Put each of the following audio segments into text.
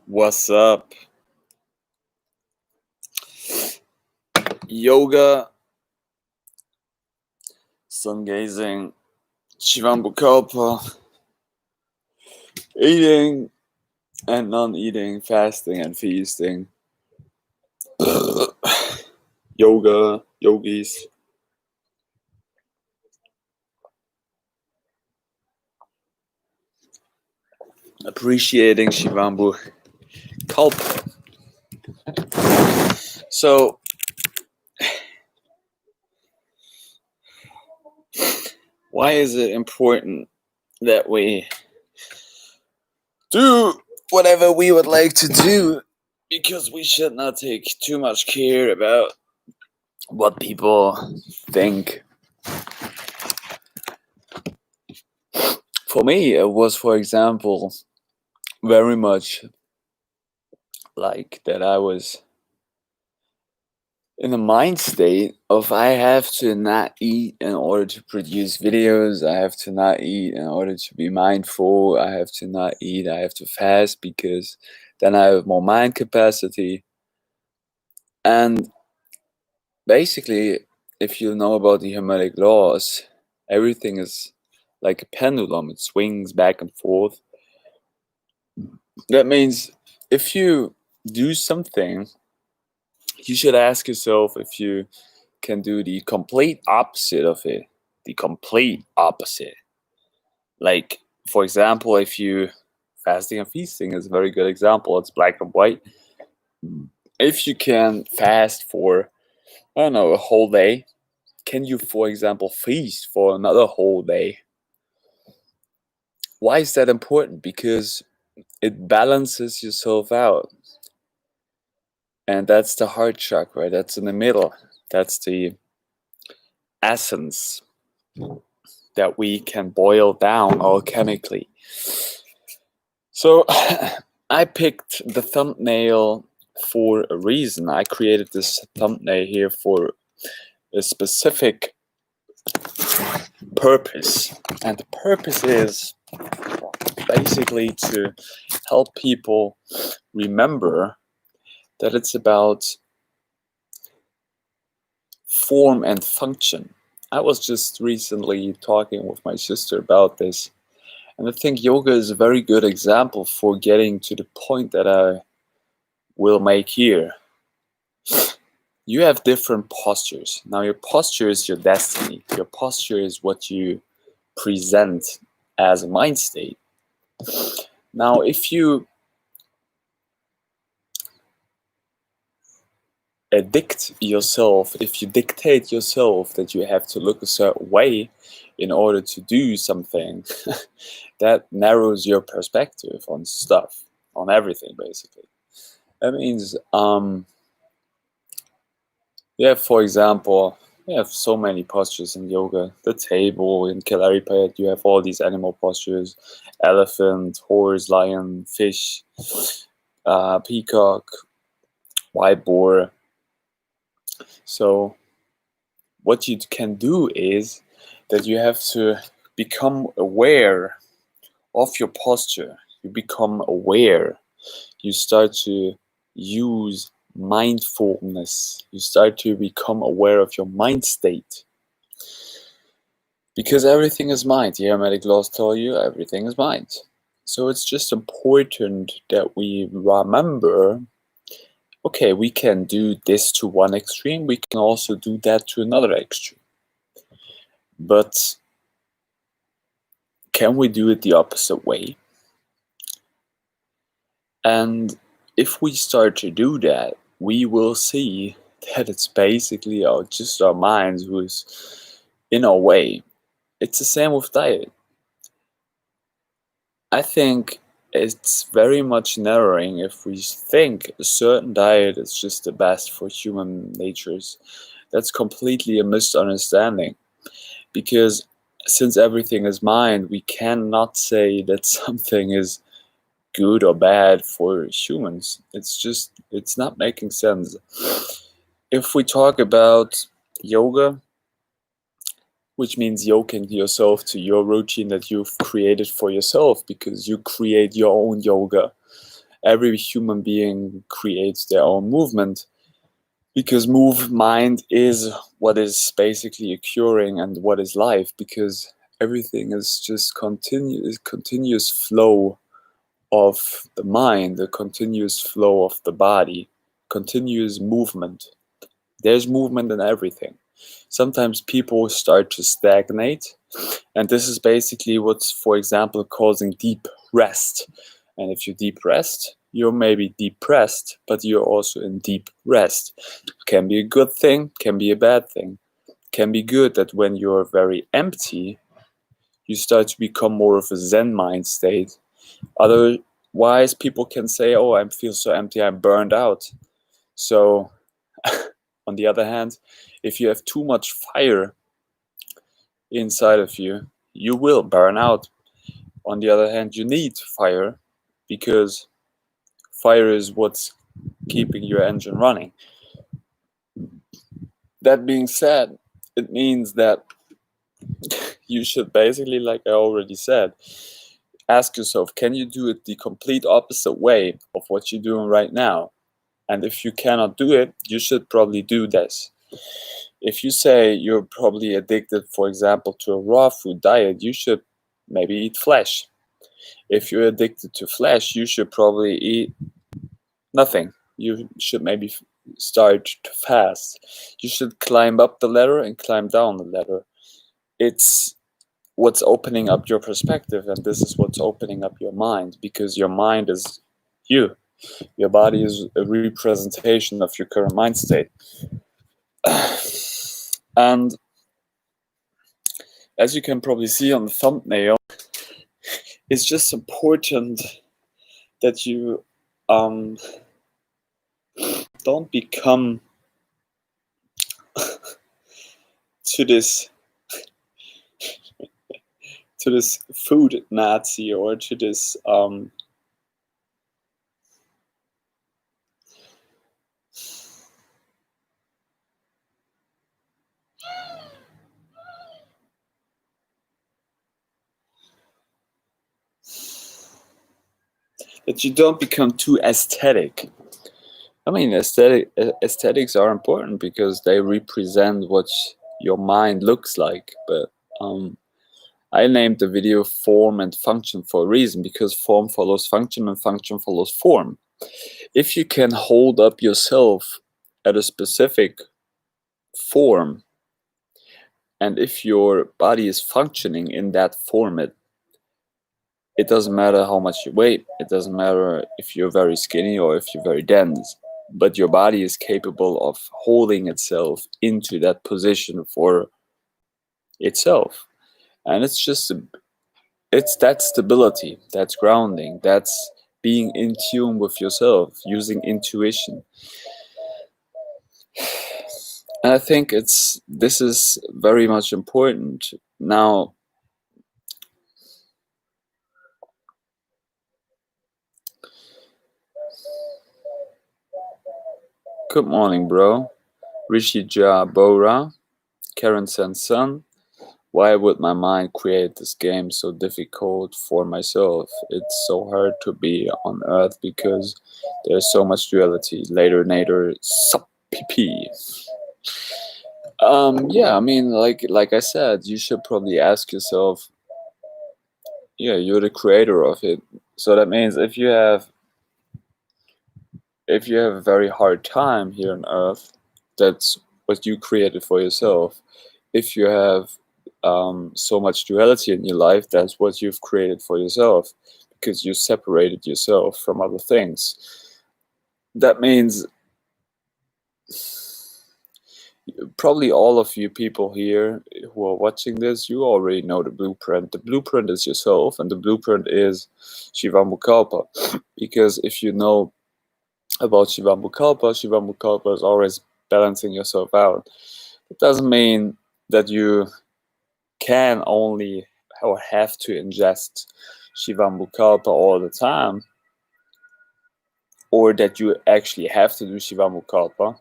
What's up? Yoga, sun gazing, Shivambu Kalpa, eating and non-eating, fasting and feasting, yoga, yogis. Appreciating Shivambu Kalpa. So, why is it important that we do whatever we would like to do? Because we should not take too much care about what people think. For me, it was, for example, very much like that I was in a mind state of I have to not eat in order to produce videos. I have to not eat in order to be mindful. I have to not eat. I have to fast because then I have more mind capacity. And basically, if you know about the Hermetic laws, everything is like a pendulum. It swings back and forth. That means if you do something, you should ask yourself if you can do the complete opposite of it. The complete opposite. Like, for example, if you fasting and feasting is a very good example. It's black and white. If you can fast for, I don't know, a whole day, can you, for example, feast for another whole day? Why is that important? Because it balances yourself out. And that's the heart chakra. That's in the middle. That's the essence that we can boil down alchemically. So I picked the thumbnail for a reason. I created this thumbnail here for a specific purpose. And the purpose is basically to help people remember that it's about form and function. I was just recently talking with my sister about this, and I think yoga is a very good example for getting to the point that I will make here. You have different postures. Now, your posture is your destiny. Your posture is what you present as a mind state. Now, if you dictate yourself that you have to look a certain way in order to do something, that narrows your perspective on stuff, on everything, basically. That means, for example, you have so many postures in yoga. The table, in Kalaripayattu, you have all these animal postures: elephant, horse, lion, fish, peacock, white boar. So what you can do is that you have to become aware of your posture. You become aware. You start to use mindfulness. You start to become aware of your mind state. Because everything is mind. The Hermetic laws tell you everything is mind. So it's just important that we remember, okay, we can do this to one extreme, we can also do that to another extreme. But can we do it the opposite way? And if we start to do that, we will see that it's basically just our minds who is in our way. It's the same with diet. I think it's very much narrowing if we think a certain diet is just the best for human natures. That's completely a misunderstanding, because since everything is mind, we cannot say that something is good or bad for humans. It's not making sense. If we talk about yoga, which means yoking yourself to your routine that you've created for yourself, because you create your own yoga. Every human being creates their own movement, because mind is what is basically occurring and what is life, because everything is just continuous flow of the mind, the continuous flow of the body, continuous movement. There's movement in everything. Sometimes people start to stagnate, and this is basically what's, for example, causing deep rest. And if you deep rest, you're maybe depressed, but you're also in deep rest. Can be a good thing, can be a bad thing. Can be good that when you're very empty, you start to become more of a Zen mind state. Otherwise, people can say, oh, I feel so empty, I'm burned out. So, on the other hand, if you have too much fire inside of you, you will burn out. On the other hand, you need fire, because fire is what's keeping your engine running. That being said, it means that you should basically, like I already said, ask yourself, can you do it the complete opposite way of what you're doing right now? And if you cannot do it, you should probably do this. If you say you're probably addicted, for example, to a raw food diet, you should maybe eat flesh. If you're addicted to flesh, you should probably eat nothing. You should maybe start to fast. You should climb up the ladder and climb down the ladder. It's what's opening up your perspective, and this is what's opening up your mind, because your mind is you. Your body is a representation of your current mind state. And as you can probably see on the thumbnail, it's just important that you don't become to this food Nazi, or to this that you don't become too aesthetic. I mean, aesthetics are important because they represent what your mind looks like. But I named the video Form and Function for a reason, because form follows function and function follows form. If you can hold up yourself at a specific form, and if your body is functioning in that format, it doesn't matter how much you weigh, it doesn't matter if you're very skinny or if you're very dense, but your body is capable of holding itself into that position for itself. And it's that stability, that's grounding, that's being in tune with yourself, using intuition. And I think this is very much important. Now, good morning, bro. Rishi Ja Bora, Karen Sanson. Why would my mind create this game so difficult for myself? It's so hard to be on Earth because there's so much duality. Later, sup PP. Yeah, I mean, like I said, you should probably ask yourself, yeah, you're the creator of it. So that means if you have a very hard time here on Earth, that's what you created for yourself. If you have so much duality in your life, that's what you've created for yourself, because you separated yourself from other things. That means probably all of you people here who are watching this, you already know the blueprint. The blueprint is yourself, and the blueprint is Shivambu Kalpa. Because if you know about Shivambu Kalpa is always balancing yourself out. It doesn't mean that you can only or have to ingest Shivambu Kalpa all the time, or that you actually have to do Shivambu Kalpa,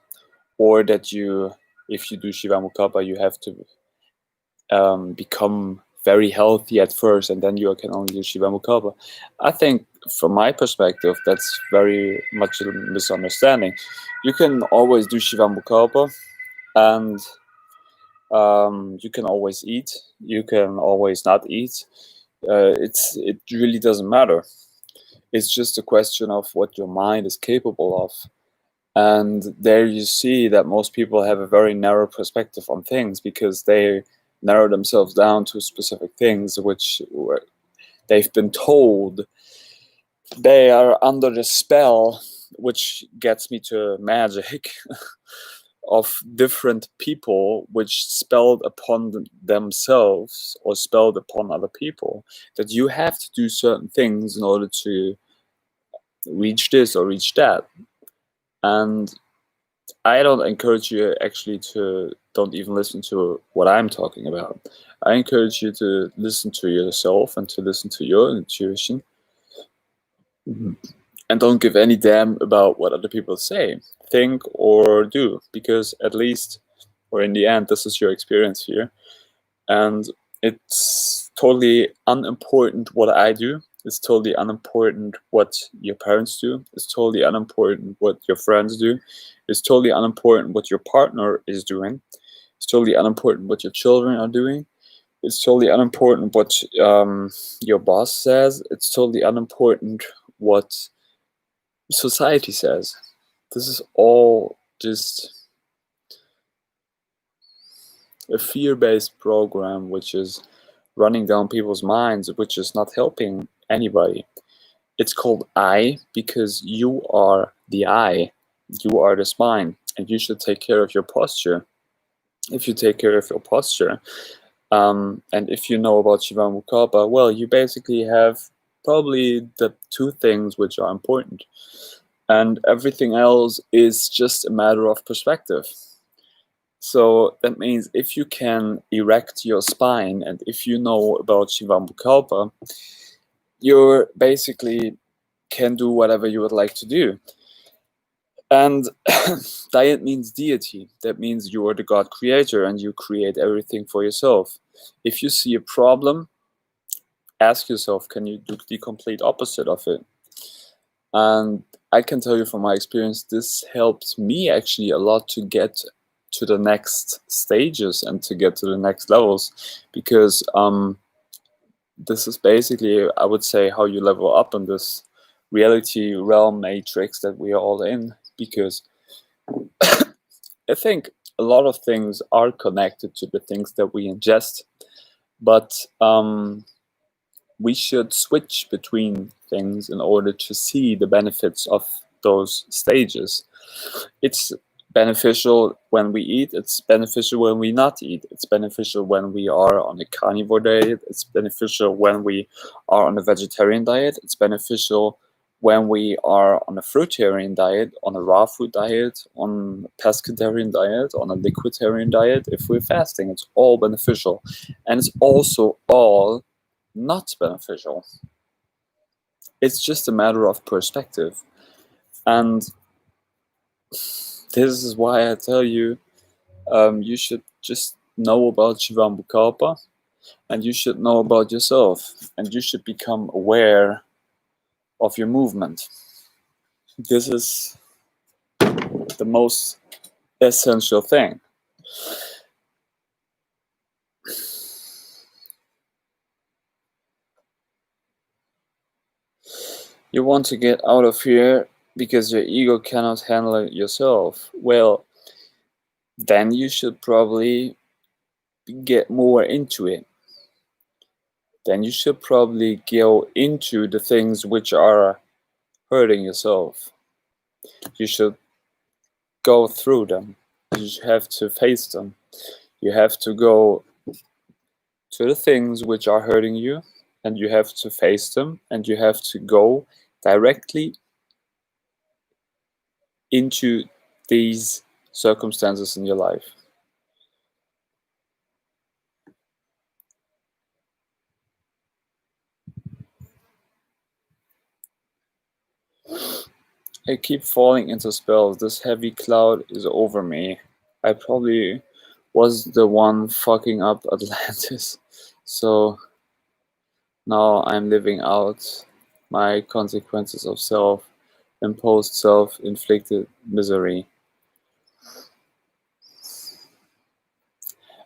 or that you, if you do Shivambu Kalpa, you have to become very healthy at first, and then you can only do Shivambu Kalpa. I think, from my perspective, that's very much a misunderstanding. You can always do Shivambu Kalpa, and you can always eat. You can always not eat. It really doesn't matter. It's just a question of what your mind is capable of. And there you see that most people have a very narrow perspective on things, because they narrow themselves down to specific things which they've been told they are under the spell, which gets me to magic of different people which spelled upon themselves or spelled upon other people that you have to do certain things in order to reach this or reach that. And I don't encourage you actually to don't even listen to what I'm talking about. I encourage you to listen to yourself and to listen to your intuition. And don't give any damn about what other people say, think, or do, because at least, or in the end, this is your experience here. And it's totally unimportant what I do. It's totally unimportant what your parents do. It's totally unimportant what your friends do. It's totally unimportant what your partner is doing. It's totally unimportant what your children are doing. It's totally unimportant what your boss says. It's totally unimportant what society says. This is all just a fear-based program which is running down people's minds, which is not helping anybody. It's called I because you are the eye, you are the spine, and you should take care of your posture. If you take care of your posture, and if you know about Shivambu Kalpa, well, you basically have probably the two things which are important, and everything else is just a matter of perspective. So that means if you can erect your spine and if you know about Shivambu Kalpa, you basically can do whatever you would like to do. And diet means deity. That means you are the God creator and you create everything for yourself. If you see a problem, ask yourself, can you do the complete opposite of it? And I can tell you from my experience, this helped me actually a lot to get to the next stages and to get to the next levels, because this is basically, I would say, how you level up in this reality realm matrix that we are all in. Because I think a lot of things are connected to the things that we ingest, but we should switch between things in order to see the benefits of those stages. It's beneficial when we eat, it's beneficial when we not eat, it's beneficial when we are on a carnivore diet, it's beneficial when we are on a vegetarian diet, it's beneficial when we are on a fruitarian diet, on a raw food diet, on a pescatarian diet, on a liquiditarian diet. If we're fasting, it's all beneficial. And it's also all not beneficial. It's just a matter of perspective. And this is why I tell you, you should just know about Shivambu Kalpa, and you should know about yourself, and you should become aware of your movement. This is the most essential thing. You want to get out of here because your ego cannot handle it yourself. Well, then you should probably get more into it. Then you should probably go into the things which are hurting yourself. You should go through them. You have to face them. You have to go to the things which are hurting you, and you have to face them, and you have to go directly into these circumstances in your life. I keep falling into spells. This heavy cloud is over me. I probably was the one fucking up Atlantis. So now I'm living out my consequences of self-imposed, self-inflicted misery.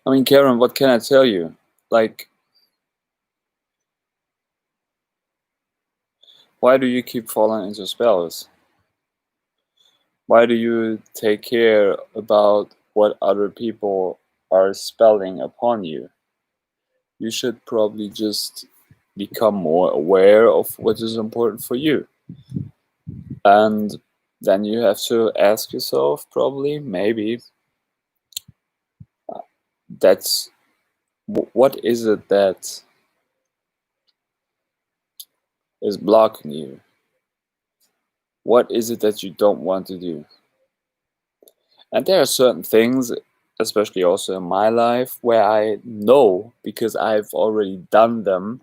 I mean, Karen, what can I tell you? Like, why do you keep falling into spells? Why do you take care about what other people are spelling upon you? You should probably just become more aware of what is important for you. And then you have to ask yourself, probably, maybe, that's what is it that is blocking you? What is it that you don't want to do? And there are certain things, especially also in my life, where I know, because I've already done them,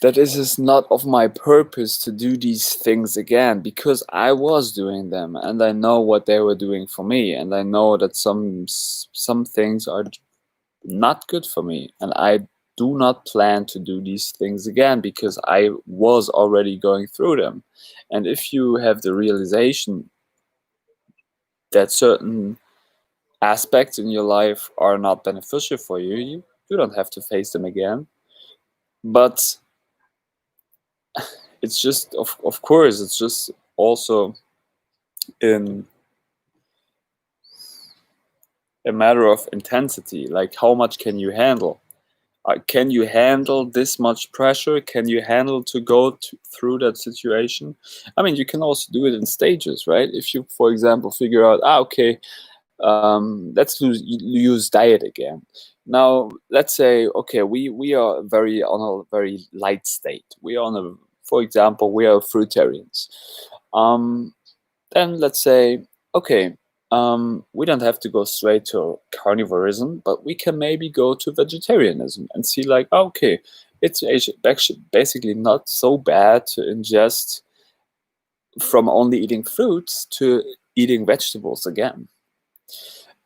that it is not of my purpose to do these things again, because I was doing them and I know what they were doing for me, and I know that some things are not good for me, and I do not plan to do these things again because I was already going through them. And if you have the realization that certain aspects in your life are not beneficial for you, you don't have to face them again. But it's just, of course, it's just also in a matter of intensity. Like, how much can you handle? Can you handle this much pressure? Can you handle to go through that situation? I mean, you can also do it in stages, right? If you, for example, figure out, okay, let's use diet again. Now, let's say, okay, we are very on a very light state. We are on a, for example, we are fruitarians. Then let's say, okay, we don't have to go straight to carnivorism, but we can maybe go to vegetarianism and see, like, okay, it's actually basically not so bad to ingest from only eating fruits to eating vegetables again.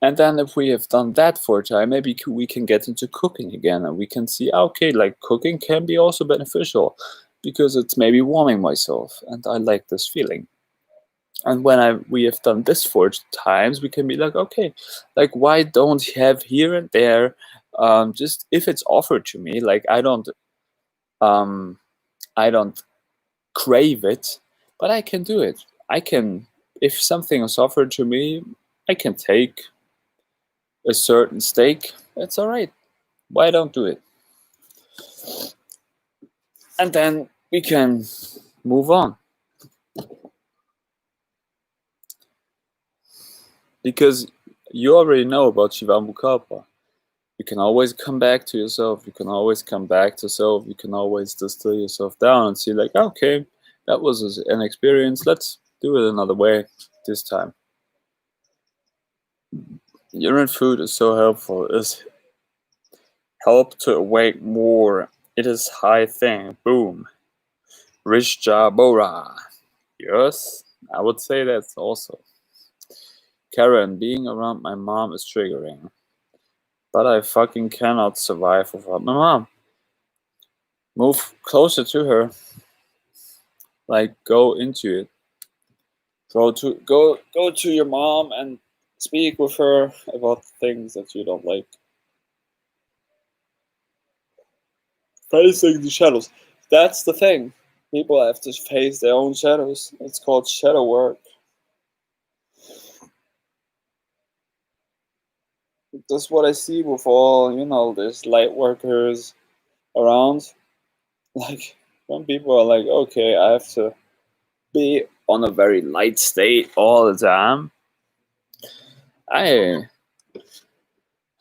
And then if we have done that for a time, maybe we can get into cooking again, and we can see, okay, like, cooking can be also beneficial because it's maybe warming myself and I like this feeling. And when we have done this 4 times, we can be like, okay, like, why don't have here and there, just if it's offered to me, like, um, I don't crave it, but I can do it. I can, if something is offered to me, I can take a certain steak. It's all right. Why don't do it? And then we can move on, because you already know about Shivambu Kalpa. You can always come back to yourself. You can always come back to self. You can always distill yourself down and see, like, okay, that was an experience. Let's do it another way this time. Urine food is so helpful. It's help to awake more. It is high thing. Boom. Rishja Bora. Yes, I would say that's also. Karen, being around my mom is triggering. But I fucking cannot survive without my mom. Move closer to her. Like, go into it. Go to your mom and speak with her about things that you don't like. Facing the shadows. That's the thing. People have to face their own shadows. It's called shadow work. That's what I see with all, there's light workers around. Like, some people are like, okay, I have to be on a very light state all the time. I,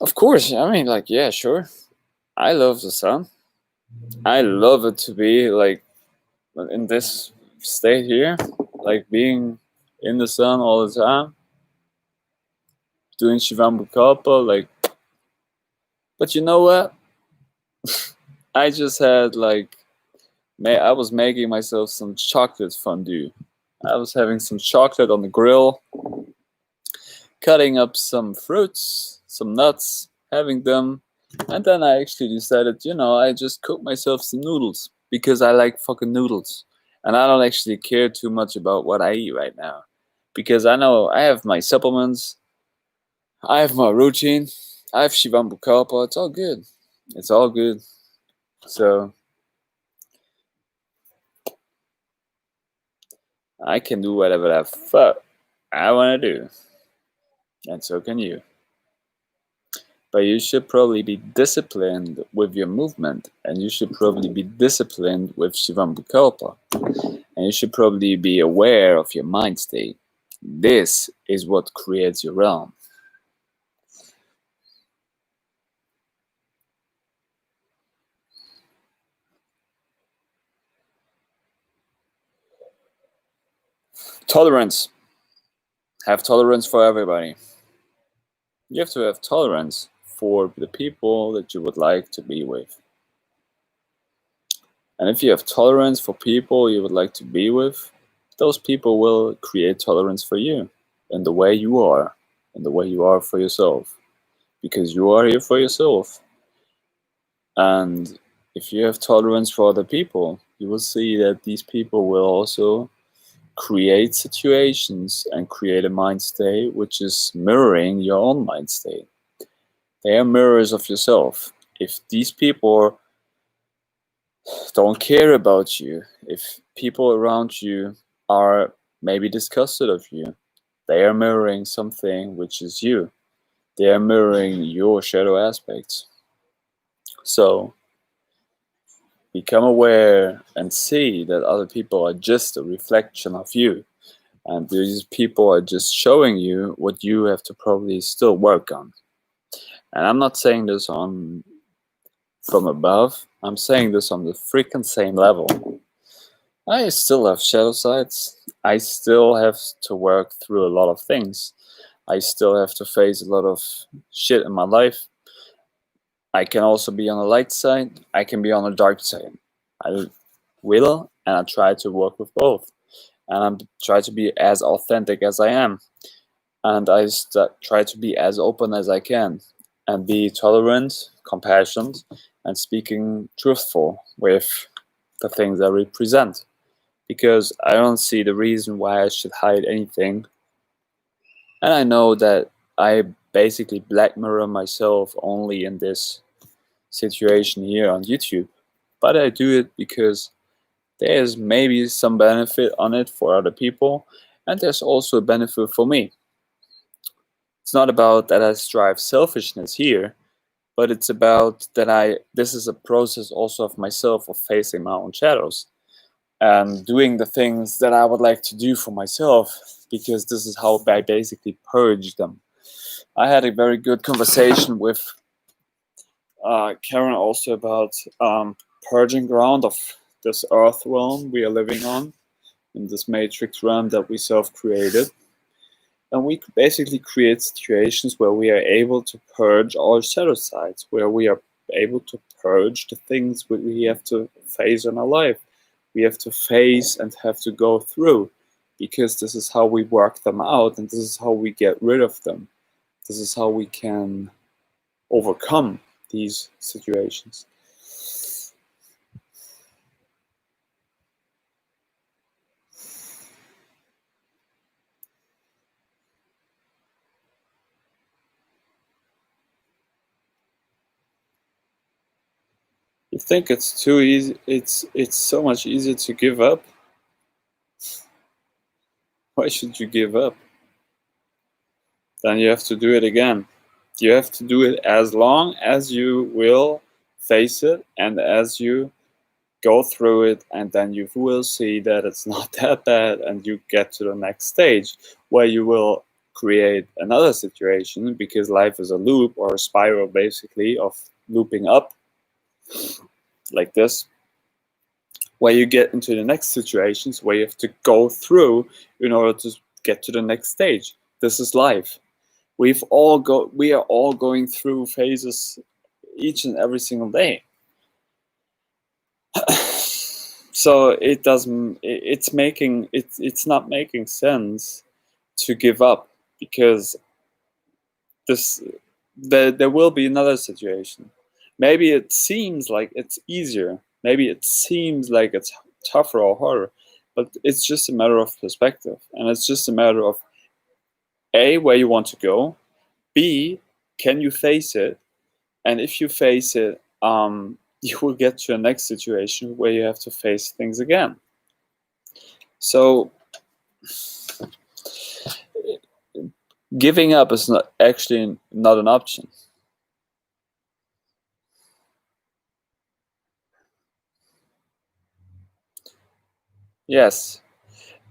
of course, I mean, like, yeah, sure. I love the sun. I love it to be like in this state here, like being in the sun all the time, doing Shivambu Kalpa, like. But you know what? I just had like I was making myself some chocolate fondue. I was having some chocolate on the grill, cutting up some fruits, some nuts, having them, and then I actually decided, I just cook myself some noodles because I like fucking noodles. And I don't actually care too much about what I eat right now because I know I have my supplements, I have my routine, I have Shivambu Kalpa, it's all good. It's all good. So I can do whatever the fuck I want to do. And so can you. But you should probably be disciplined with your movement, and you should probably be disciplined with Shivambu Kalpa, and you should probably be aware of your mind state. This is what creates your realm. Tolerance. Have tolerance for everybody. You have to have tolerance for the people that you would like to be with. And if you have tolerance for people you would like to be with, those people will create tolerance for you in the way you are, in the way you are for yourself. Because you are here for yourself. And if you have tolerance for other people, you will see that these people will also create situations and create a mind state which is mirroring your own mind state. They are mirrors of yourself. If these people don't care about you, if people around you are maybe disgusted of you, they are mirroring something which is you. They are mirroring your shadow aspects. So become aware and see that other people are just a reflection of you. And these people are just showing you what you have to probably still work on. And I'm not saying this on from above. I'm saying this on the freaking same level. I still have shadow sides. I still have to work through a lot of things. I still have to face a lot of shit in my life. I can also be on the light side. I can be on the dark side. I will, and I try to work with both. And I try to be as authentic as I am. And I try to be as open as I can and be tolerant, compassionate, and speaking truthful with the things I represent. Because I don't see the reason why I should hide anything. And I know that I basically black mirror myself only in this situation here on YouTube. But I do it because there's maybe some benefit on it for other people, and there's also a benefit for me. It's not about that I strive selfishness here, but it's about that this is a process also of myself of facing my own shadows and doing the things that I would like to do for myself, because this is how I basically purge them. I had a very good conversation with Karen also about purging ground of this earth realm we are living on, in this matrix realm that we self-created. And we basically create situations where we are able to purge our shadow sides, where we are able to purge the things we have to face in our life. We have to face and have to go through, because this is how we work them out, and this is how we get rid of them. This is how we can overcome these situations. You think it's too easy? It's so much easier to give up. Why should you give up? Then you have to do it again. You have to do it as long as you will face it and as you go through it, and then you will see that it's not that bad, and you get to the next stage where you will create another situation, because life is a loop or a spiral basically of looping up like this, where you get into the next situations where you have to go through in order to get to the next stage. This is life. We are all going through phases each and every single day. So it doesn't. It's not making sense to give up, because this there will be another situation. Maybe it seems like it's easier. Maybe it seems like it's tougher or harder, but it's just a matter of perspective, and it's just a matter of A, where you want to go, B, can you face it, and if you face it, you will get to a next situation where you have to face things again. So giving up is not actually not an option. Yes,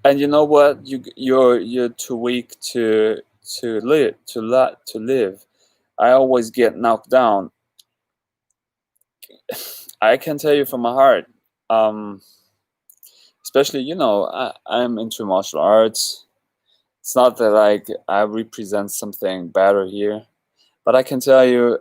and you know what? You're too weak to live. I always get knocked down. I can tell you from my heart. Um, Especially, I'm into martial arts. It's not that like I represent something better here, but I can tell you,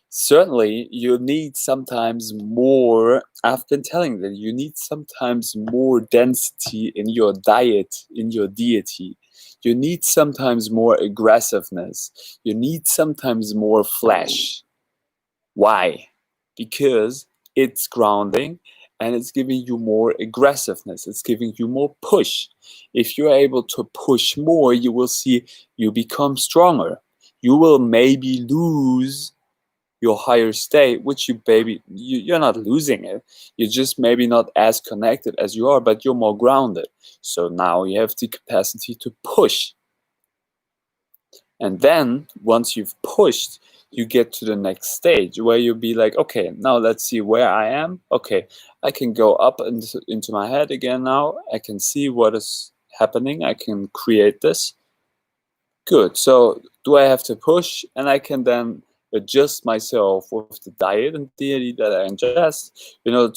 certainly you need sometimes more. I've been telling that you need sometimes more density in your diet, in your deity. You need sometimes more aggressiveness. You need sometimes more flesh. Why? Because it's grounding and it's giving you more aggressiveness. It's giving you more push. If you're able to push more, you will see you become stronger. You will maybe lose your higher state, which you're not losing it. You're just maybe not as connected as you are, but you're more grounded. So now you have the capacity to push. And then once you've pushed, you get to the next stage where you'll be like, okay, now let's see where I am. Okay, I can go up into my head again now. I can see what is happening. I can create this. Good. So do I have to push? And I can then adjust myself with the diet and deity that I ingest,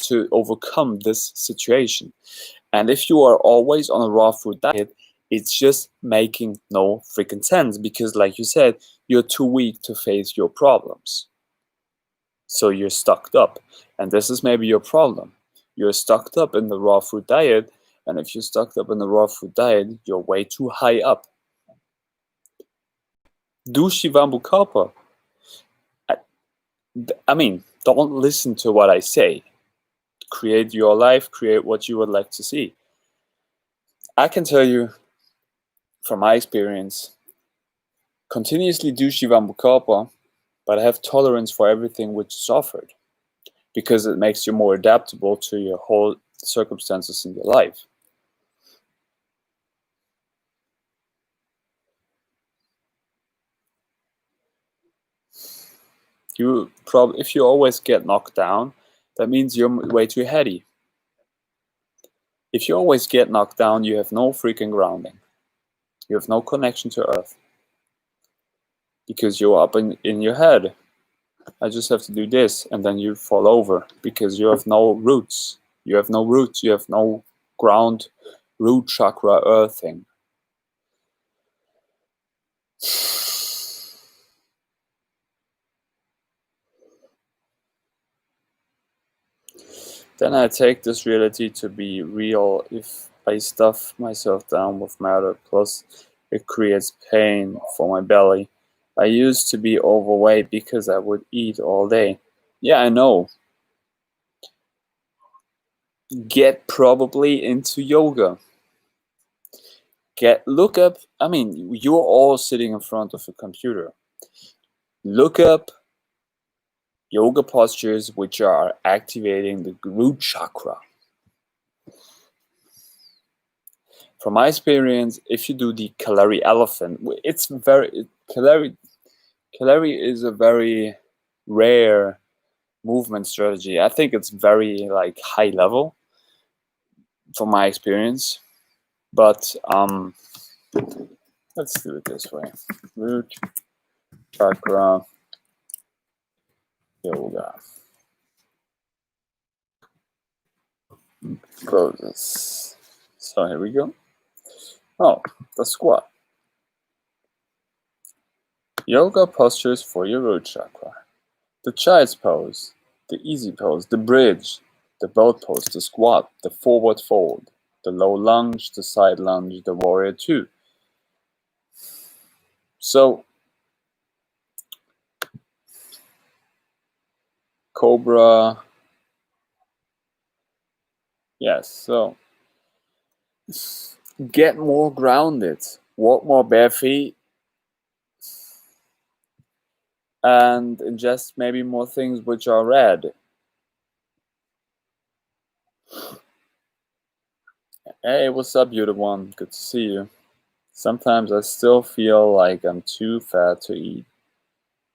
to overcome this situation. And if you are always on a raw food diet, it's just making no freaking sense, because, like you said, you're too weak to face your problems. So you're stuck up. And this is maybe your problem. You're stuck up in the raw food diet. And if you're stuck up in the raw food diet, you're way too high up. Do Shivambu Kalpa. I mean, don't listen to what I say. Create your life, create what you would like to see. I can tell you from my experience, continuously do Shivambu Kalpa, but have tolerance for everything which is offered, because it makes you more adaptable to your whole circumstances in your life. If you always get knocked down, that means you're way too heady. If you always get knocked down, you have no freaking grounding. You have no connection to earth, because you're up in your head. I just have to do this, and then you fall over because you have no roots. You have no roots. You have no ground, root chakra, earthing. Then I take this reality to be real if I stuff myself down with matter, plus it creates pain for my belly. I used to be overweight because I would eat all day. Yeah, I know. Get probably into yoga. Look up, I mean, you're all sitting in front of a computer. Look up yoga postures which are activating the root chakra. From my experience, if you do the Kalari elephant, it's very Kalari is a very rare movement strategy. I think it's very like high level from my experience, but let's do it this way: root chakra yoga poses. So here we go. Oh, the squat. Yoga postures for your root chakra. The child's pose, the easy pose, the bridge, the boat pose, the squat, the forward fold, the low lunge, the side lunge, the warrior two. So cobra, yes, so get more grounded, walk more bare feet, and ingest maybe more things which are red. Hey, what's up, you the one? Good to see you. Sometimes I still feel like I'm too fat to eat.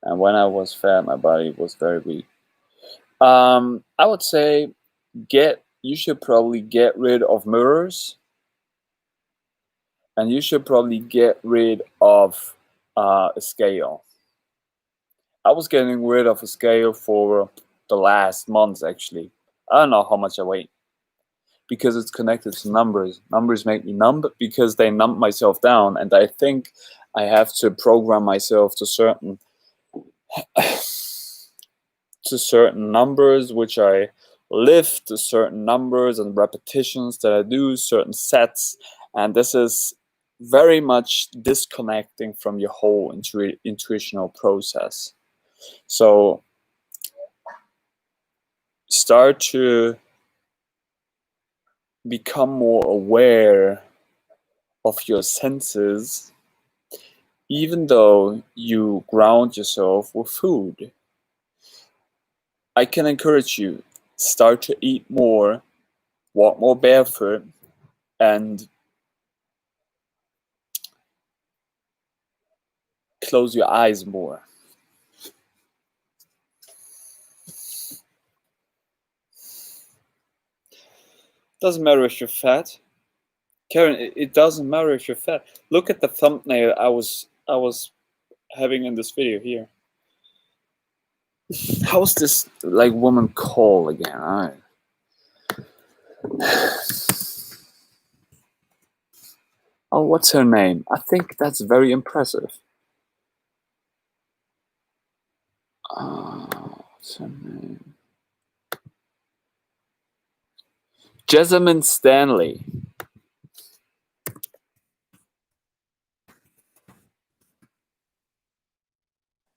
And when I was fat, my body was very weak. I would say you should probably get rid of mirrors, and you should probably get rid of a scale. I was getting rid of a scale for the last months, actually. I don't know how much I weigh because it's connected to numbers. Numbers make me numb because they numb myself down, and I think I have to program myself to certain numbers which I lift, to certain numbers and repetitions that I do, certain sets, and this is very much disconnecting from your whole intuitional process. So start to become more aware of your senses, even though you ground yourself with food. I can encourage you, start to eat more, walk more barefoot, and close your eyes more. Doesn't matter if you're fat. Karen, it doesn't matter if you're fat. Look at the thumbnail I was having in this video here. How's this like woman called again? All right. Oh, what's her name? I think that's very impressive. What's her name? Jessamine Stanley.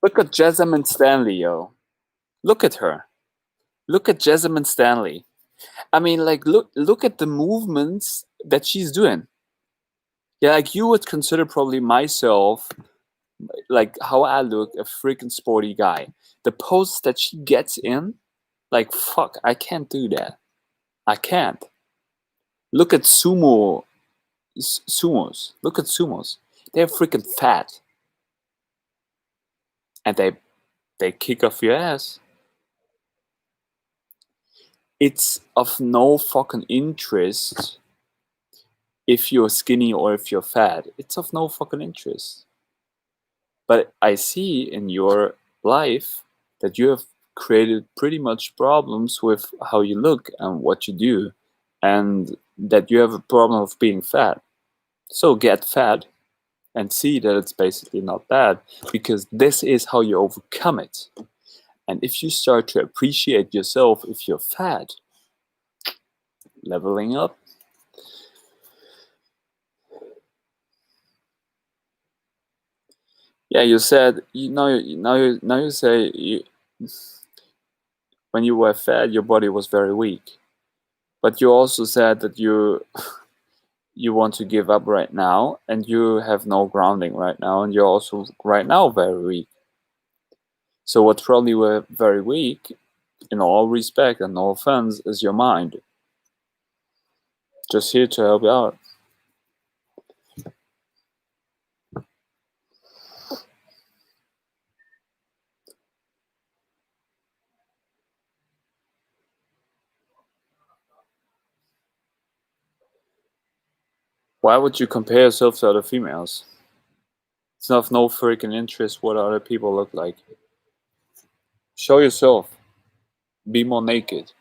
Look at Jessamine Stanley, yo. Look at her. Look at Jessamine Stanley. I mean, like, look at the movements that she's doing. Yeah, like you would consider probably myself, like how I look, a freaking sporty guy. The poses that she gets in, like, fuck, I can't do that. I can't. Look at sumos. Look at sumos. They're freaking fat. And they kick off your ass. It's of no fucking interest if you're skinny or if you're fat. It's of no fucking interest. But I see in your life that you have created pretty much problems with how you look and what you do, and that you have a problem of being fat. So get fat and see that it's basically not bad, because this is how you overcome it. And if you start to appreciate yourself if you're fat, leveling up. Yeah, you said you say when you were fat, your body was very weak, but you also said that you want to give up right now, and you have no grounding right now, and you're also right now very weak. So what probably were very weak, in all respect and no offense, is your mind. Just here to help you out. Why would you compare yourself to other females? It's of no freaking interest what other people look like. Show yourself. Be more naked.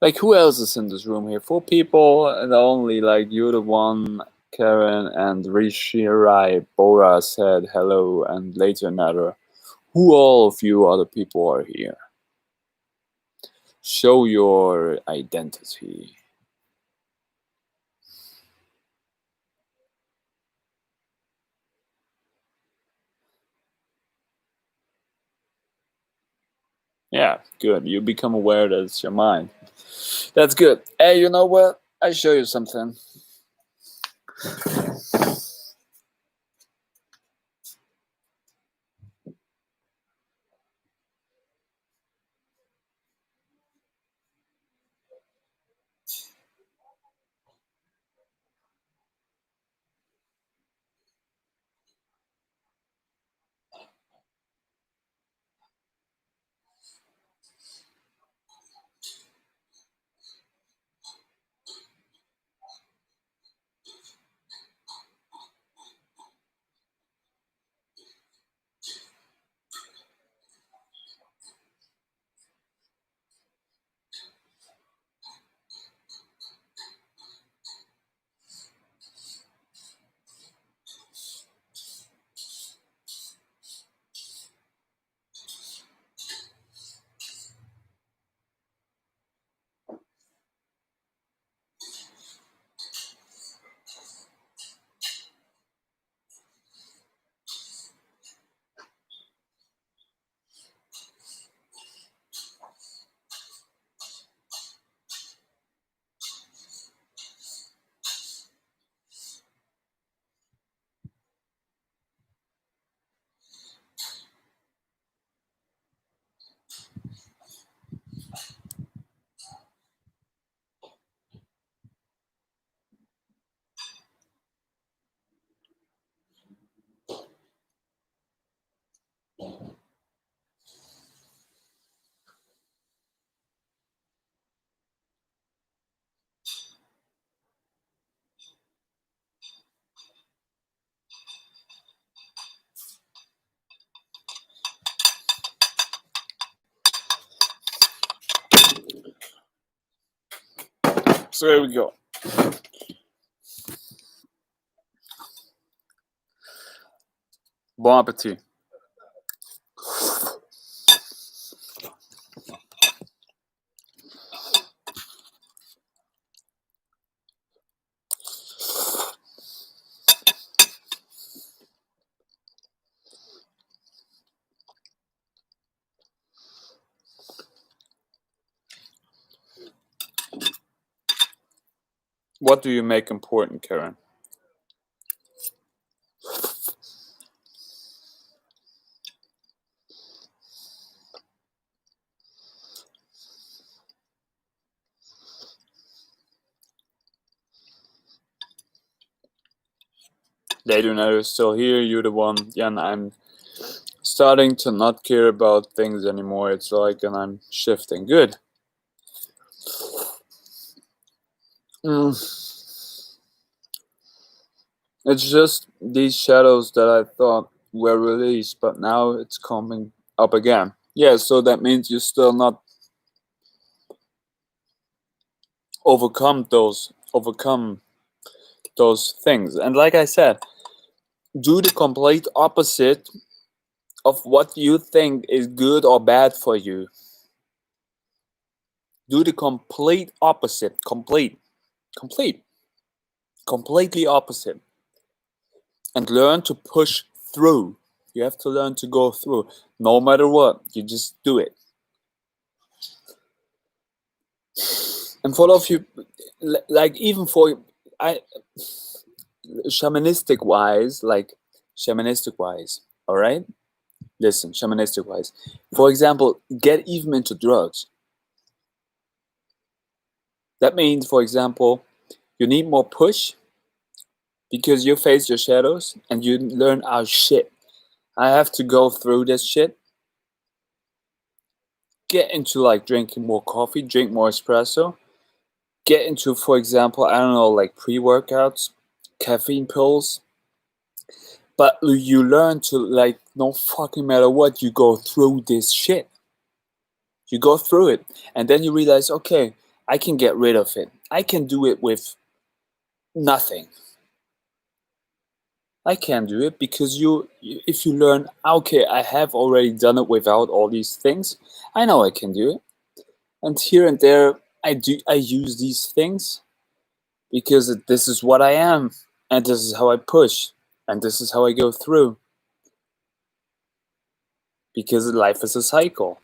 Like, who else is in this room here? 4 people, and only like you, the one, Karen, and Rishi Rai Bora said hello, and later another. who all of you other people are here. Show your identity. Yeah, good. You become aware that it's your mind. That's good. Hey, you know what? I show you something. So here we go. Bon appetit. What do you make important, Karen? Lady is still here. You're the one. Yeah, and I'm starting to not care about things anymore. It's like, and I'm shifting. Good. It's just these shadows that I thought were released, but now it's coming up again. Yeah, so that means you still not overcome those things. And like I said, do the complete opposite of what you think is good or bad for you. Do the complete opposite. Completely opposite. And learn to push through. You have to learn to go through. No matter what, you just do it. And for all of you, like even for shamanistic wise, all right? Listen, shamanistic wise. For example, get even into drugs. That means, for example, you need more push because you face your shadows and you learn, oh shit, I have to go through this shit. Get into like drinking more coffee, drink more espresso. Get into, for example, I don't know, like pre-workouts, caffeine pills. But you learn to, like, no fucking matter what, you go through this shit. You go through it. And then you realize, okay, I can get rid of it. I can do it with nothing. I can do it because if you learn, okay, I have already done it without all these things. I know I can do it, and here and there I use these things because this is what I am, and this is how I push, and this is how I go through. Because life is a cycle.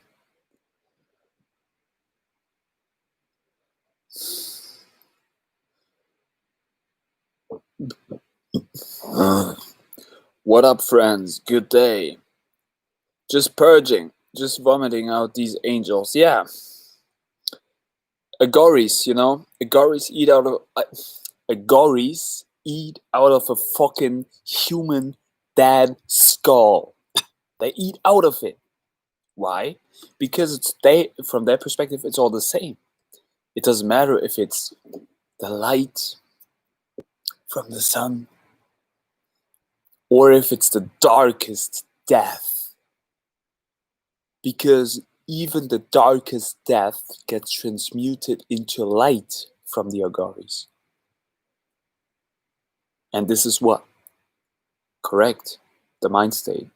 What up, friends? Good day. Just purging, just vomiting out these angels. Yeah, agoris, agoris eat out of agoris eat out of a fucking human dead skull. They eat out of it. Why? Because from their perspective, it's all the same. It doesn't matter if it's the light from the sun or if it's the darkest death. Because even the darkest death gets transmuted into light from the agoris. And this is what? Correct. The mind state.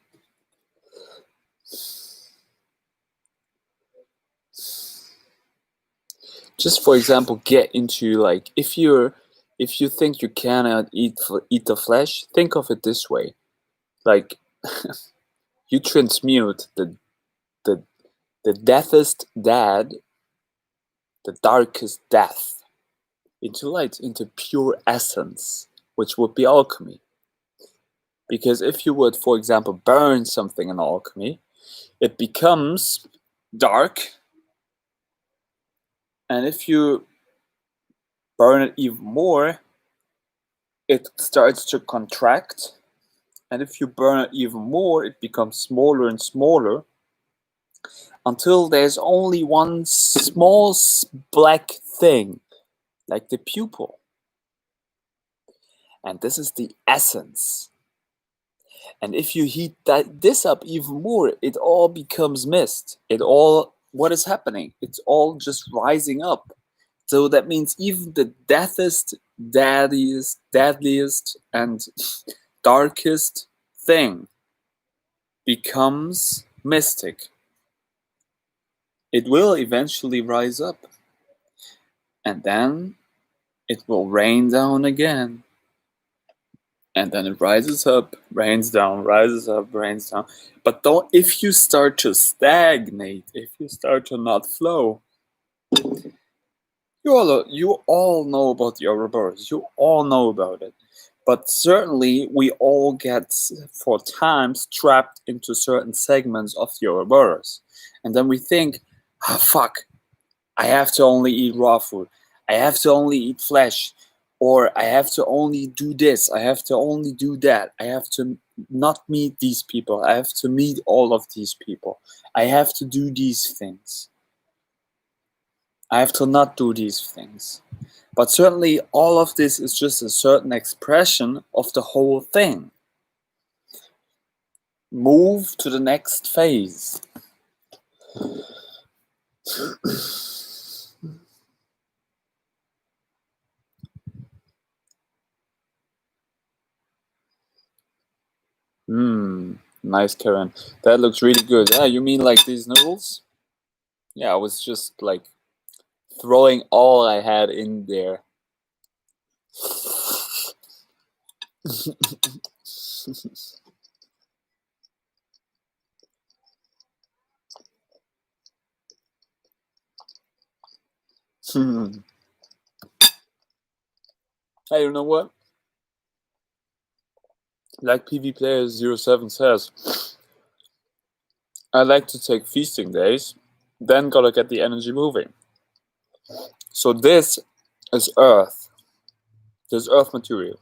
Just for example, get into like if you think you cannot eat the flesh, think of it this way. Like you transmute the deathest dad, the darkest death, into light, into pure essence, which would be alchemy. Because if you would, for example, burn something in alchemy, it becomes dark. And if you burn it even more, it starts to contract. And if you burn it even more, it becomes smaller and smaller until there's only one small black thing, like the pupil. And this is the essence. And if you heat this up even more, it all becomes mist. What is happening? It's all just rising up. So that means even the deadliest, and darkest thing becomes mystic. It will eventually rise up. And then it will rain down again. And then it rises up, rains down, rises up, rains down. But if you start to stagnate, if you start to not flow, you all know about the Ouroboros. You all know about it. But certainly we all get, for times, trapped into certain segments of the Ouroboros. And then we think, fuck, I have to only eat raw food. I have to only eat flesh. Or I have to only do this. I have to only do that. I have to not meet these people. I have to meet all of these people. I have to do these things. I have to not do these things. But certainly all of this is just a certain expression of the whole thing. Move to the next phase. Nice, Karen. That looks really good. Yeah, you mean like these noodles? Yeah, I was just like throwing all I had in there. Hey, you know what? Like PV Player 07 says, I like to take feasting days, then gotta get the energy moving. So this is earth. This earth material.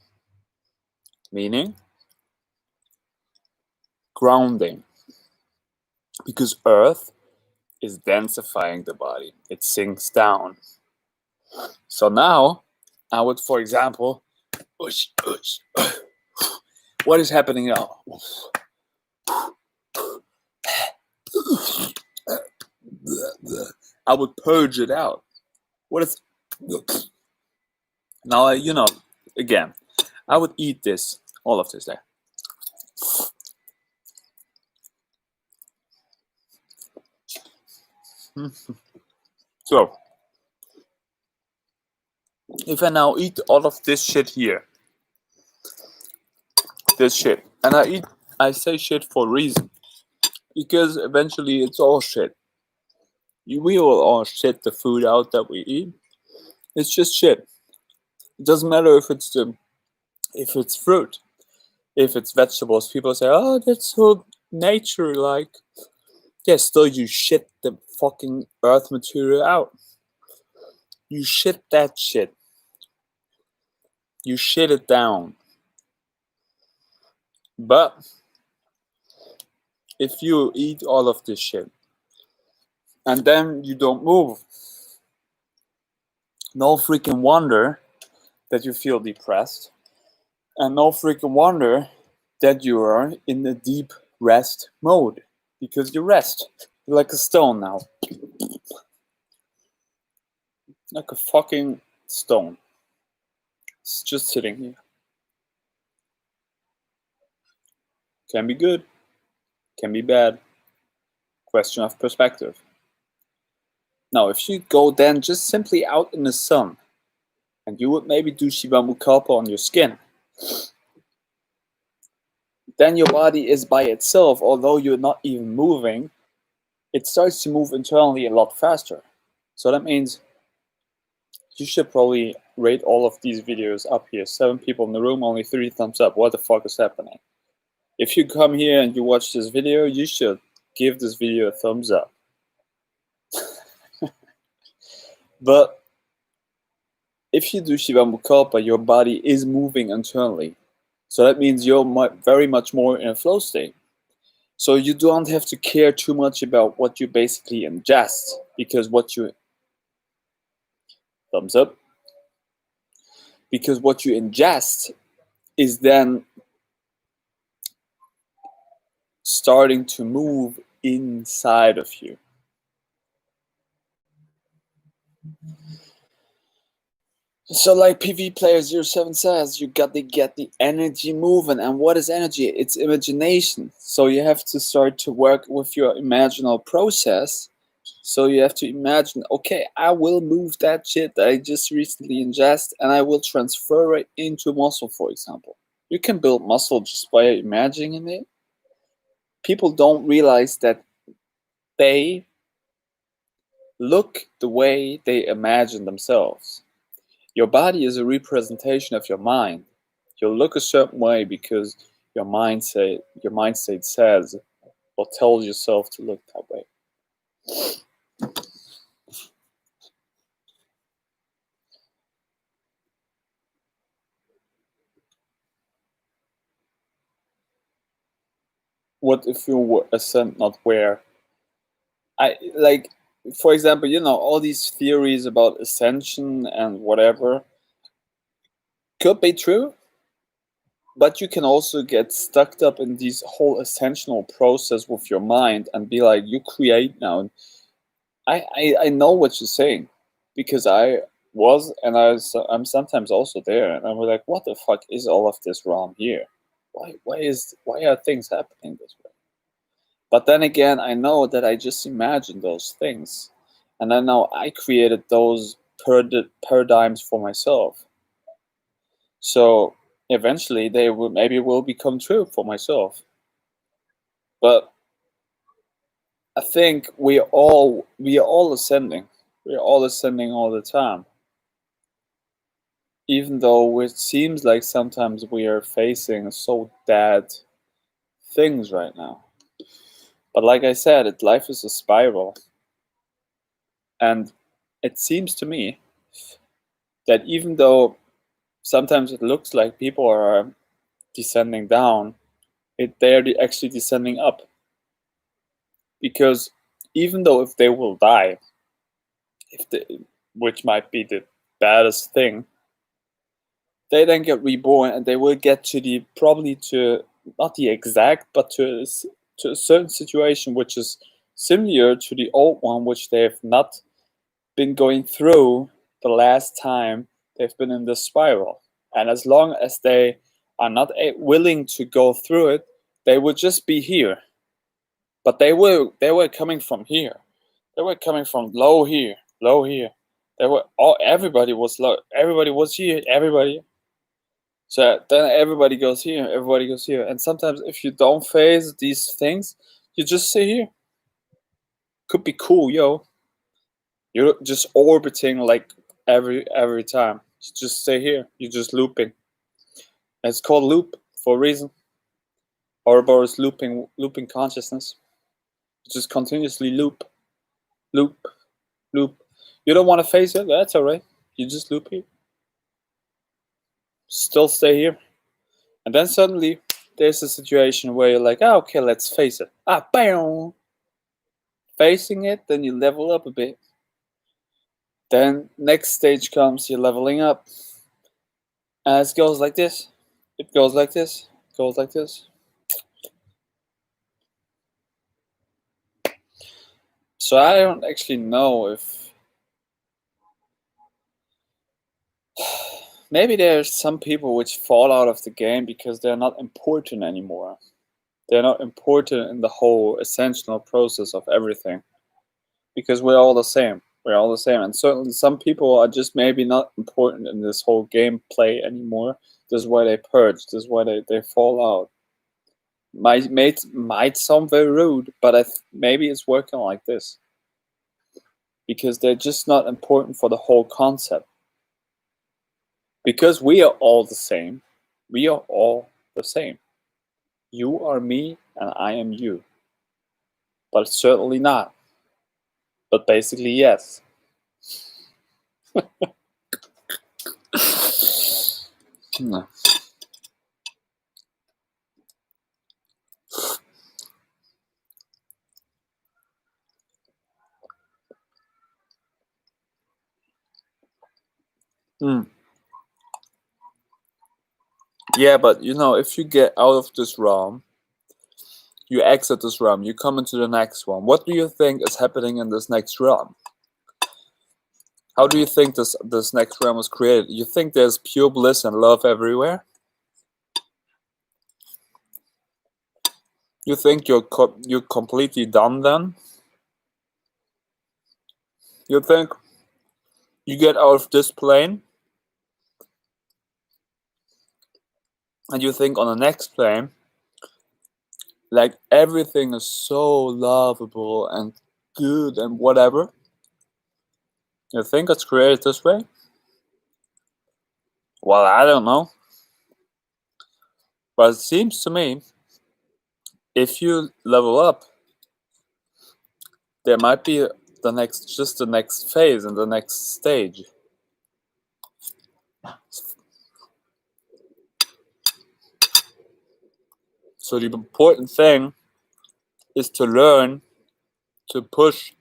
Meaning grounding. Because earth is densifying the body. It sinks down. So now, I would, for example, what is happening now? I would purge it out. What is now? Again, I would eat this, all of this there. So, if I now eat all of this shit here, this shit, and I say shit for a reason, because eventually it's all shit. We will all shit the food out that we eat. It's just shit. It doesn't matter if it's fruit, if it's vegetables. People say, "Oh, that's so nature-like." Yeah, still you shit the fucking earth material out. You shit that shit. You shit it down. But if you eat all of this shit and then you don't move, no freaking wonder that you feel depressed, and no freaking wonder that you are in a deep rest mode, because you rest. You're like a stone now. Like a fucking stone. It's just sitting here. Can be good, can be bad. Question of perspective. Now, if you go then just simply out in the sun, and you would maybe do Shivambu Kalpa on your skin, then your body is by itself, although you're not even moving, it starts to move internally a lot faster. So that means you should probably rate all of these videos up here. 7 people in the room, only 3 thumbs up. What the fuck is happening? If you come here and you watch this video, you should give this video a thumbs up. But if you do Shivambu Kalpa, your body is moving internally. So that means you're very much more in a flow state. So you don't have to care too much about what you basically ingest, because what you thumbs up, because what you ingest is then starting to move inside of you. So like PV Player 07 says, you got to get the energy moving. And what is energy? It's imagination. So you have to start to work with your imaginal process. So you have to imagine, okay, I will move that shit that I just recently ingest, and I will transfer it into muscle, for example. You can build muscle just by imagining it. People don't realize that they look the way they imagine themselves. Your body is a representation of your mind. You'll look a certain way because your mind state says or tells yourself to look that way. What if you were ascend not where? For example, all these theories about ascension and whatever could be true, but you can also get stuck up in this whole ascensional process with your mind and be like, you create now. I know what you're saying, because I was, and I'm sometimes also there, and I'm like, what the fuck is all of this wrong here? Why are things happening this way? But then again, I know that I just imagined those things, and I know I created those paradigms for myself. So eventually, they will become true for myself. But I think we are all ascending. We are all ascending all the time. Even though it seems like sometimes we are facing so bad things right now. But like I said, life is a spiral. And it seems to me that even though sometimes it looks like people are descending down, they're actually descending up. Because even though if they will die, which might be the baddest thing, they then get reborn, and they will get to probably to not the exact, but to a certain situation which is similar to the old one, which they have not been going through the last time they've been in this spiral. And as long as they are not willing to go through it, they would just be here. But they were coming from here. They were coming from low here, low here. Everybody was low. Everybody was here. Everybody. So then everybody goes here. Everybody goes here. And sometimes if you don't face these things, you just stay here. Could be cool, yo. You're just orbiting like every time. You just stay here. You're just looping. And it's called loop for a reason. Ouroboros looping consciousness. You just continuously loop. You don't want to face it, that's alright. You just loop here. Still stay here. And then suddenly there's a situation where you're like, okay, let's face it. Bam! Facing it, then you level up a bit. Then next stage comes, you're leveling up. And it goes like this. It goes like this. It goes like this. So I don't actually know if maybe there's some people which fall out of the game because they're not important anymore. They're not important in the whole essential process of everything. Because we're all the same. We're all the same. And certainly some people are just maybe not important in this whole gameplay anymore. This is why they purge. This is why they fall out. Might sound very rude, but maybe it's working like this. Because they're just not important for the whole concept. Because we are all the same. We are all the same. You are me and I am you. But certainly not. But basically, yes. No. Yeah, but if you get out of this realm, you exit this realm, you come into the next one. What do you think is happening in this next realm? How do you think this next realm was created? You think there's pure bliss and love everywhere? You think you're completely done then? You think you get out of this plane and you think on the next plane, like everything is so lovable and good and whatever. You think it's created this way? Well, I don't know. But it seems to me, if you level up, there might be the next phase and the next stage. So the important thing is to learn to push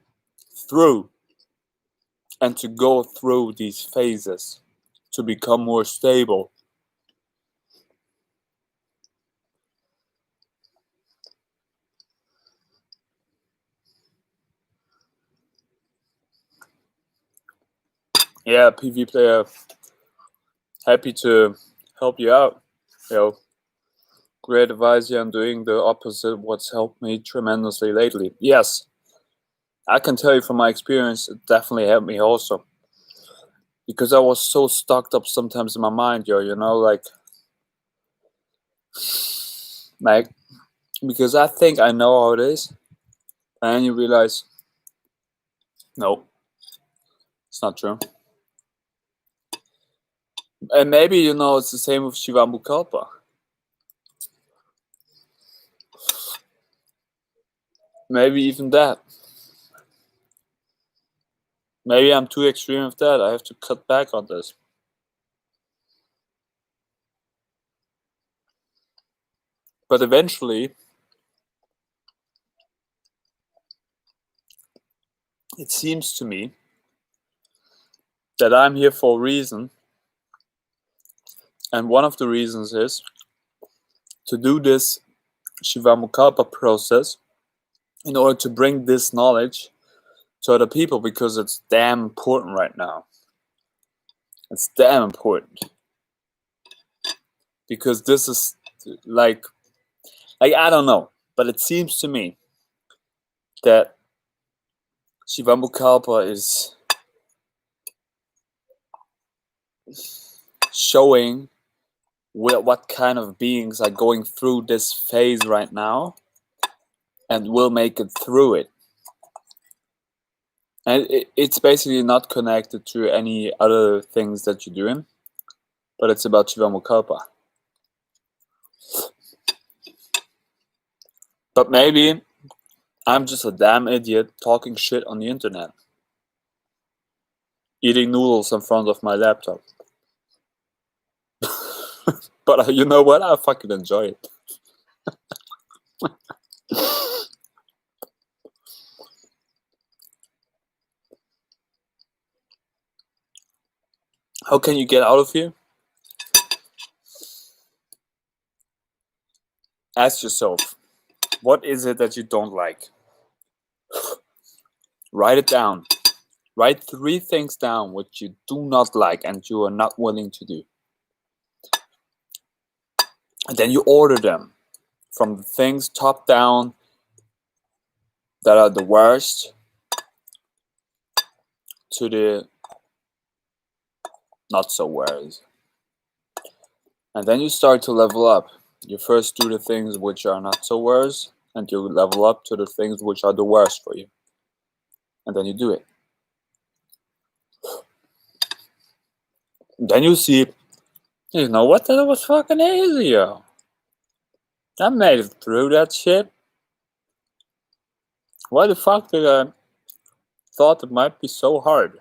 through and to go through these phases to become more stable. Yeah, PV player, happy to help you out. Great advice. I'm doing the opposite what's helped me tremendously lately. Yes, I can tell you from my experience, it definitely helped me also. Because I was so stuck up sometimes in my mind, like, because I think I know how it is, and then you realize, no, it's not true. And maybe, it's the same with Shivambu Kalpa. Maybe even that. Maybe I'm too extreme with that. I have to cut back on this. But eventually, it seems to me that I'm here for a reason. And one of the reasons is to do this Shivambu Kalpa process in order to bring this knowledge to other people, because it's damn important right now. It's damn important. Because this is like I don't know, but it seems to me that Shivambu Kalpa is showing what kind of beings are going through this phase right now and will make it through it. And it's basically not connected to any other things that you're doing, but it's about Shivambu Kalpa. But maybe I'm just a damn idiot talking shit on the internet, eating noodles in front of my laptop. But you know what? I fucking enjoy it. How can you get out of here? Ask yourself, what is it that you don't like? Write it down. Write 3 things down which you do not like and you are not willing to do. And then you order them from the things top down that are the worst to the not so worst. And then you start to level up. You first do the things which are not so worst, and you level up to the things which are the worst for you. And then you do it. Then you see, you know what, that was fucking easy, yo. I made it through that shit. Why the fuck did I thought it might be so hard?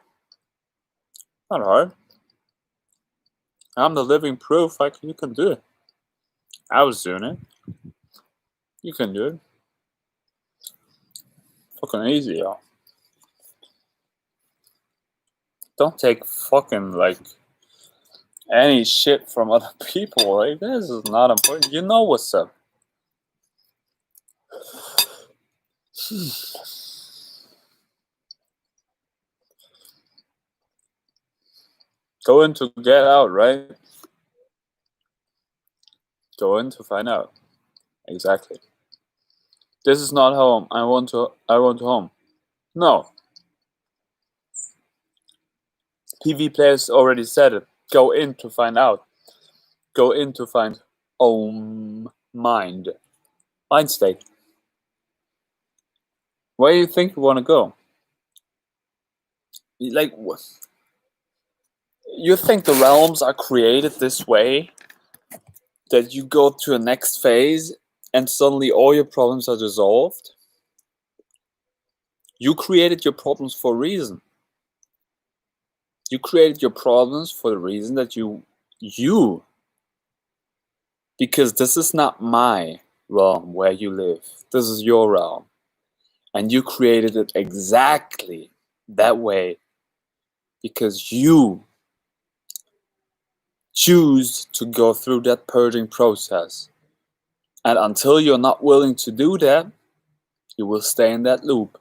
Not hard. I'm the living proof like you can do it. I was doing it. You can do it. Fucking easy, yo. Don't take fucking like any shit from other people. Like, this is not important. You know what's up. Go in to get out, right? Go in to find out. Exactly. This is not home. I want home. No. PV players already said it. Go in to find out. Go in to find mind. Mindstate. Where do you think you want to go? Like, you think the realms are created this way? That you go to a next phase and suddenly all your problems are resolved? You created your problems for a reason. You created your problems for the reason that you, because this is not my realm where you live. This is your realm. And you created it exactly that way because you choose to go through that purging process. And until you're not willing to do that, you will stay in that loop.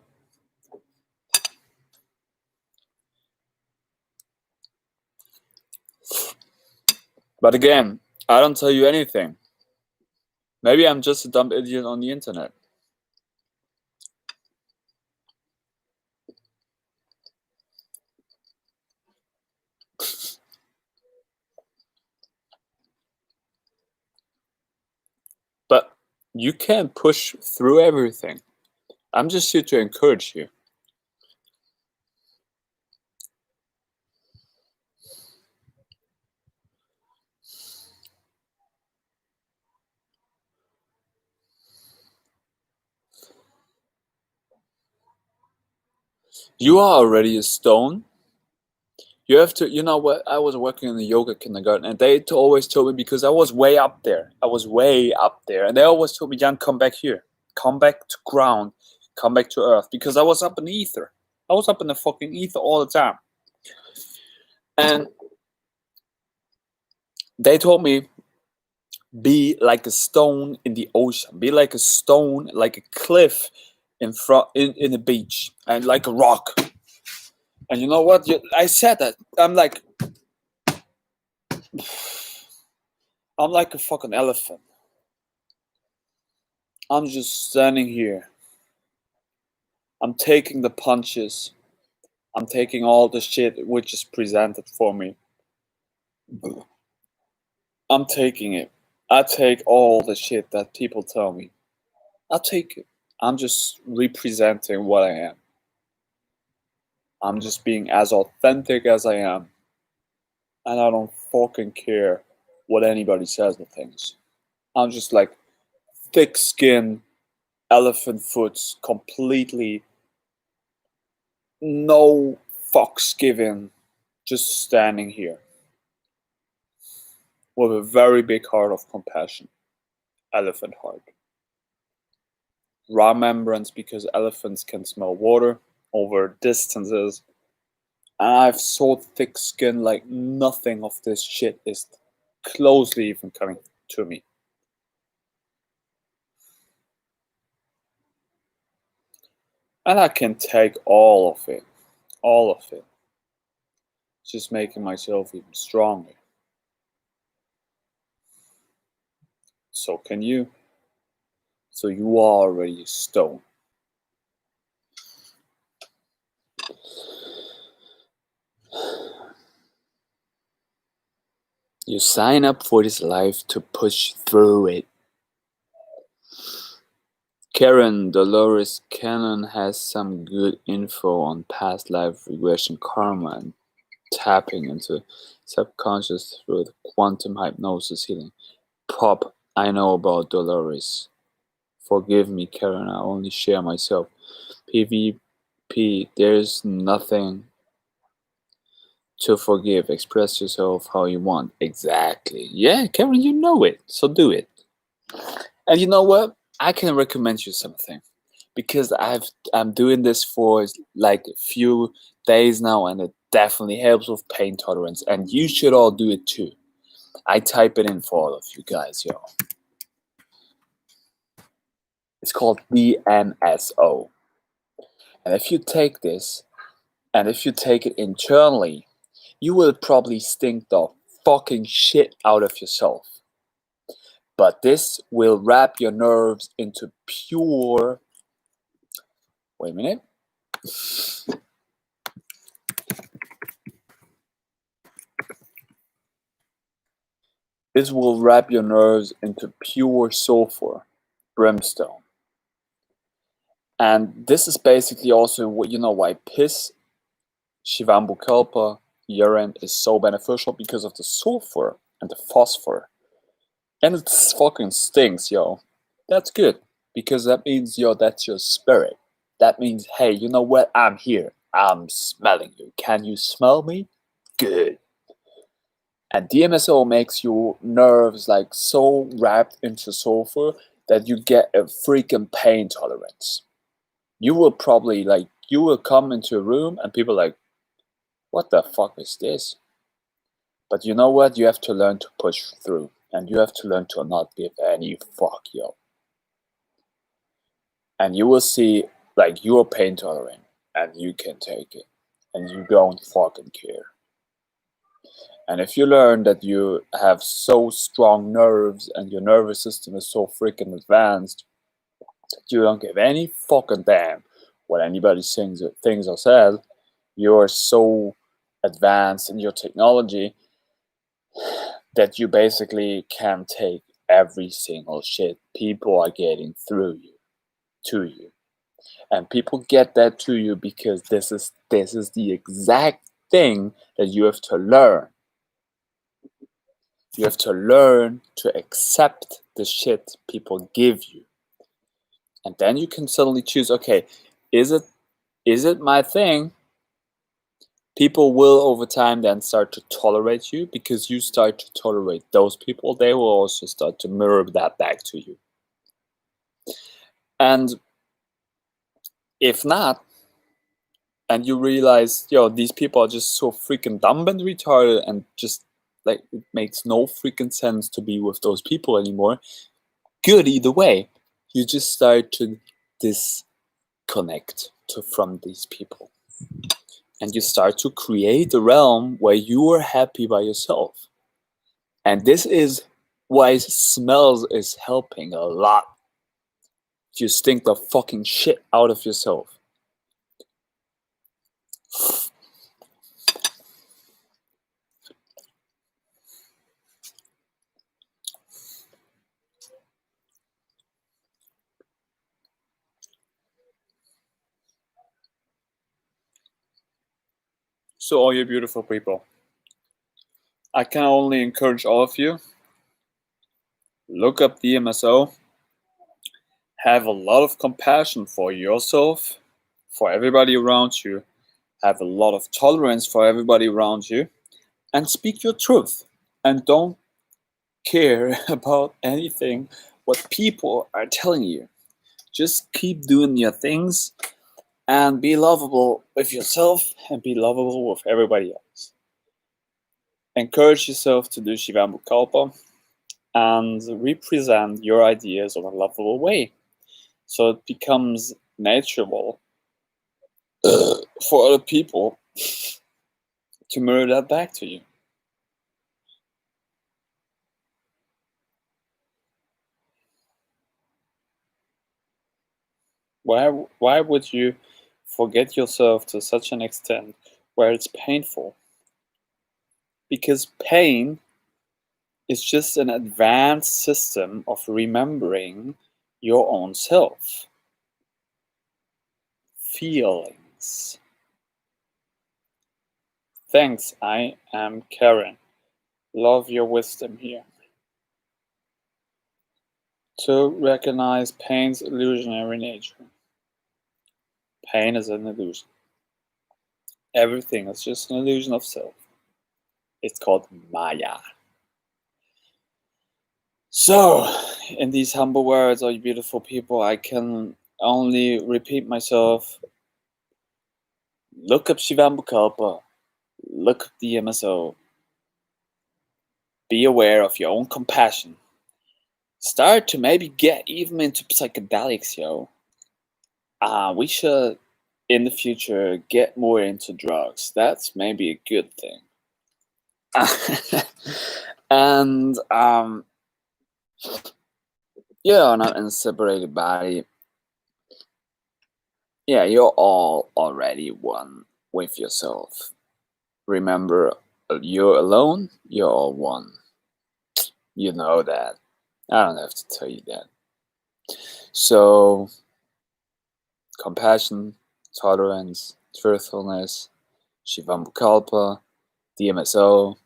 But again, I don't tell you anything. Maybe I'm just a dumb idiot on the internet. But you can't push through everything. I'm just here to encourage you. You are already a stone. You have to, you know what? I was working in the yoga kindergarten and they always told me, because I was way up there. And they always told me, Jan, come back here. Come back to ground. Come back to earth. Because I was up in the ether. I was up in the fucking ether all the time. And they told me, be like a stone in the ocean. Be like a stone, like a cliff in the beach. And like a rock. And you know what? I said that. I'm like a fucking elephant. I'm just standing here. I'm taking the punches. I'm taking all the shit which is presented for me. I'm taking it. I take all the shit that people tell me. I take it. I'm just representing what I am. I'm just being as authentic as I am. And I don't fucking care what anybody says of things. I'm just like thick skin, elephant foots, completely no fucks given, just standing here with a very big heart of compassion. Elephant heart. Remembrance because elephants can smell water over distances. And I have so thick skin like nothing of this shit is closely even coming to me. And I can take all of it. All of it. Just making myself even stronger. So can you. So you are already a stone. You sign up for this life to push through it. Karen Dolores Cannon has some good info on past life regression karma and tapping into subconscious through the quantum hypnosis healing. Pop, I know about Dolores. Forgive me, Karen, I only share myself. PvP, there's nothing to forgive. Express yourself how you want. Exactly. Yeah, Karen, you know it, so do it. And you know what? I can recommend you something because I'm doing this for like a few days now, and it definitely helps with pain tolerance. And you should all do it too. I type it in for all of you guys, yo. It's called DMSO. And if you take this, and if you take it internally, you will probably stink the fucking shit out of yourself. But this will wrap your nerves into pure. Wait a minute. This will wrap your nerves into pure sulfur, brimstone. And this is basically also what you know why piss, Shivambu Kalpa, urine is so beneficial because of the sulfur and the phosphor. And it fucking stinks, yo. That's good. Because that means, yo, that's your spirit. That means, hey, you know what? I'm here. I'm smelling you. Can you smell me? Good. And DMSO makes your nerves like so wrapped into sulfur that you get a freaking pain tolerance. You will probably like, you will come into a room and people are like, what the fuck is this? But you know what? You have to learn to push through. And you have to learn to not give any fuck, yo. And you will see like you're pain tolerant and you can take it. And you don't fucking care. And if you learn that you have so strong nerves and your nervous system is so freaking advanced that you don't give any fucking damn what anybody thinks or says, you're so advanced in your technology that you basically can take every single shit people are getting through you to you. And people get that to you because this is the exact thing that you have to learn. You have to learn to accept the shit people give you. And then you can suddenly choose, okay, is it my thing? People will over time then start to tolerate you because you start to tolerate those people. They will also start to mirror that back to you. And if not, and you realize, yo, these people are just so freaking dumb and retarded and just like it makes no freaking sense to be with those people anymore. Good either way. You just start to disconnect from these people. And you start to create a realm where you are happy by yourself. And this is why smells is helping a lot. You stink the fucking shit out of yourself. So all you beautiful people, I can only encourage all of you, look up the MSO, have a lot of compassion for yourself, for everybody around you, have a lot of tolerance for everybody around you, and speak your truth. And don't care about anything what people are telling you. Just keep doing your things and be lovable with yourself and be lovable with everybody else. Encourage yourself to do Shivambu Kalpa and represent your ideas in a lovable way, so it becomes natural for other people to mirror that back to you. Why would you forget yourself to such an extent where it's painful? Because pain is just an advanced system of remembering your own self. Feelings. Thanks, I am Karen. Love your wisdom here. To recognize pain's illusionary nature. Pain is an illusion. Everything is just an illusion of self. It's called Maya. So, in these humble words, all you beautiful people, I can only repeat myself. Look up Shivambu Kalpa. Look up the MSO. Be aware of your own compassion. Start to maybe get even into psychedelics, yo. We should, in the future, get more into drugs. That's maybe a good thing. And yeah, not in a separated body. Yeah, you're all already one with yourself. Remember, you're alone, you're all one. You know that. I don't have to tell you that. So, compassion, tolerance, truthfulness, Shivambu Kalpa, DMSO,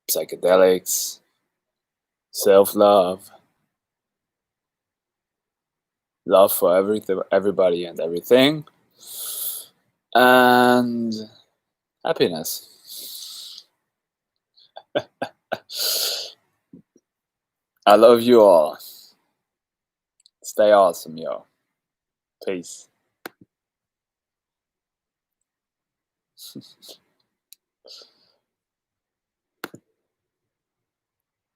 psychedelics, self-love, love for everybody and everything, and happiness. I love you all. Stay awesome, yo. Peace.